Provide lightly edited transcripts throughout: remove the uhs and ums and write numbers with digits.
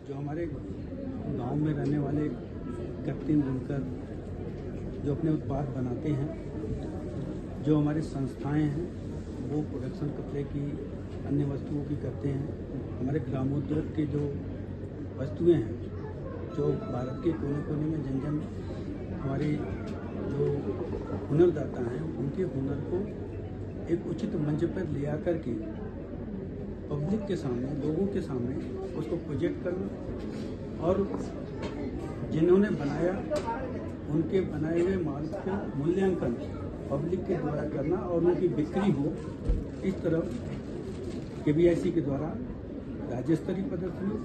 जो हमारे गांव में रहने वाले कृत्रिम बुनकर जो अपने उत्पाद बनाते हैं, जो हमारी संस्थाएं हैं वो प्रोडक्शन कपड़े की अन्य वस्तुओं की करते हैं। हमारे ग्रामोद्योग की जो वस्तुएं हैं, जो भारत के कोने कोने में जन जन हमारे जो हुनरदाता हैं उनके हुनर को एक उचित मंच पर ले आकर के पब्लिक के सामने, लोगों के सामने उसको प्रोजेक्ट करना और जिन्होंने बनाया उनके बनाए हुए माल का मूल्यांकन पब्लिक के द्वारा करना और उनकी बिक्री हो। इस तरफ KBIC के द्वारा राज्य स्तरीय प्रदर्शनी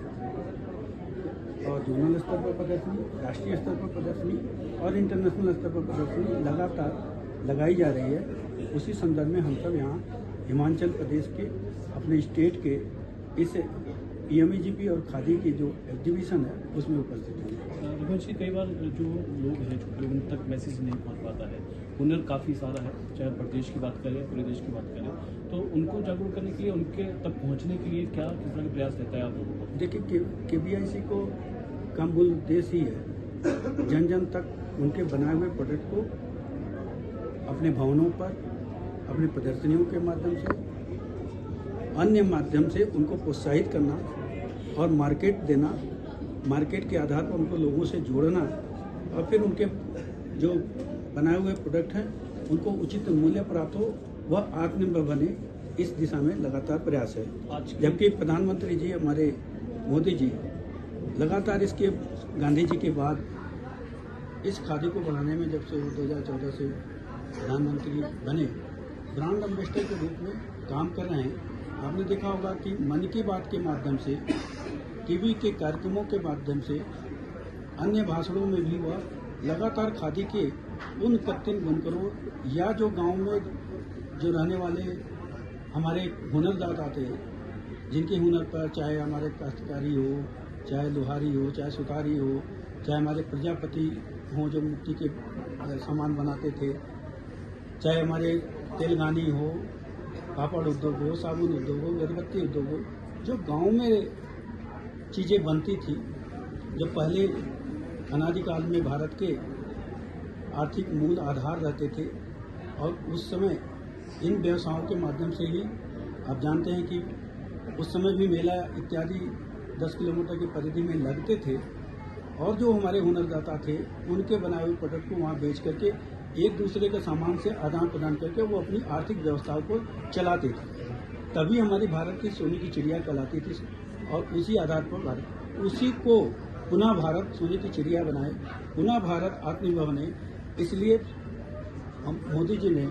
और जोनल स्तर पर प्रदर्शनी, राष्ट्रीय स्तर पर प्रदर्शनी और इंटरनेशनल स्तर पर प्रदर्शनी लगातार लगाई जा रही है। उसी संदर्भ में हम सब यहाँ हिमाचल प्रदेश के अपने स्टेट के इस PMEGP और खादी की जो एग्जीबिशन है उसमें उपस्थित हैं। रघुवंश जी, कई बार जो लोग हैं जो लोगों तक मैसेज नहीं पहुंच पाता है, हुनर काफ़ी सारा है, चाहे प्रदेश की बात करें पूरे देश की बात करें, तो उनको जागरूक करने के लिए, उनके तक पहुंचने के लिए क्या किस तरह का प्रयास रहता है आप लोगों को? देखिए, KBIC को का मूल उद्देश्य ही है जन जन तक उनके बनाए हुए प्रोडक्ट को अपने भवनों पर, अपनी प्रदर्शनियों के माध्यम से, अन्य माध्यम से उनको प्रोत्साहित करना और मार्केट देना, मार्केट के आधार पर उनको लोगों से जोड़ना और फिर उनके जो बनाए हुए प्रोडक्ट हैं उनको उचित मूल्य प्राप्त हो, वह आत्मनिर्भर बने, इस दिशा में लगातार प्रयास है। जबकि प्रधानमंत्री जी हमारे मोदी जी लगातार इसके गांधी जी के बाद इस खादी को बढ़ाने में, जब से 2014 से प्रधानमंत्री बने, ब्रांड एम्बेसडर के रूप में काम कर रहे हैं। आपने देखा होगा कि मन की बात के माध्यम से, टीवी के कार्यक्रमों के माध्यम से, अन्य भाषणों में भी वह लगातार खादी के उन कृत्रिम बुनकरों या जो गांव में जो रहने वाले हमारे हुनरदाता थे, जिनके हुनर पर चाहे हमारे काश्तकारी हो, चाहे लोहारी हो, चाहे सुतारी हो, चाहे हमारे प्रजापति हों जो मिट्टी के सामान बनाते थे, चाहे हमारे तेलगानी हो, पापड़ उद्योग हो, साबुन उद्योग हो, अगरबत्ती उद्योग हो, जो गांव में चीज़ें बनती थी, जो पहले अनादिकाल में भारत के आर्थिक मूल आधार रहते थे, और उस समय इन व्यवसायों के माध्यम से ही आप जानते हैं कि उस समय भी मेला इत्यादि 10 किलोमीटर की परिधि में लगते थे, और जो हमारे हुनरदाता थे उनके बनाए हुए प्रोडक्ट को वहाँ बेच करके एक दूसरे के सामान से आदान प्रदान करके वो अपनी आर्थिक व्यवस्थाओं को चलाते थे। तभी हमारी भारत की सोने की चिड़िया कहलाती थी, और उसी आधार पर भारत, उसी को पुनः भारत सोने की चिड़िया बनाए, पुनः भारत आत्मनिर्भर बने। इसलिए हम मोदी जी ने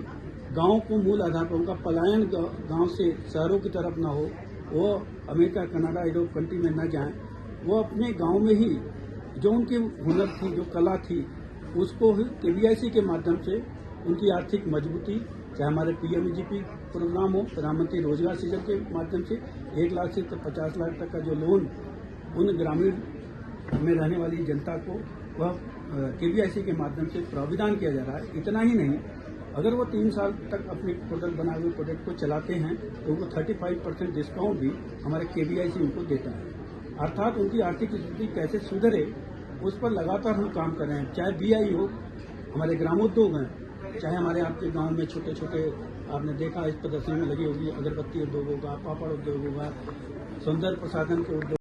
गाँव को मूल आधार पर, उनका पलायन गाँव से शहरों की तरफ न हो, वो अमेरिका, कनाडा, यूरोप कंट्री में न जाएं, वो अपने गाँव में ही जो उनकी हुनर थी, जो कला थी, उसको ही KBIC के माध्यम से उनकी आर्थिक मजबूती, चाहे हमारे PMEGP प्रोग्राम हो, प्रधानमंत्री रोजगार सृजन के माध्यम से 1 लाख से 50 लाख तक का जो लोन उन ग्रामीण में रहने वाली जनता को वह KBIC के माध्यम से प्रावधान किया जा रहा है। इतना ही नहीं, अगर वो 3 साल तक अपने प्रोडक्ट बनाए हुए प्रोडक्ट को चलाते हैं तो वो 35% डिस्काउंट भी हमारे KBIC उनको देता है। अर्थात उनकी आर्थिक स्थिति कैसे सुधरे उस पर लगातार हम काम कर रहे हैं। चाहे BI हो, हमारे ग्रामोद्योग हैं, चाहे हमारे आपके गांव में छोटे छोटे, आपने देखा इस प्रदर्शनी में लगी होगी, अगरबत्ती उद्योग होगा, पापड़ उद्योग होगा, सौंदर्य प्रसाधन के उद्योग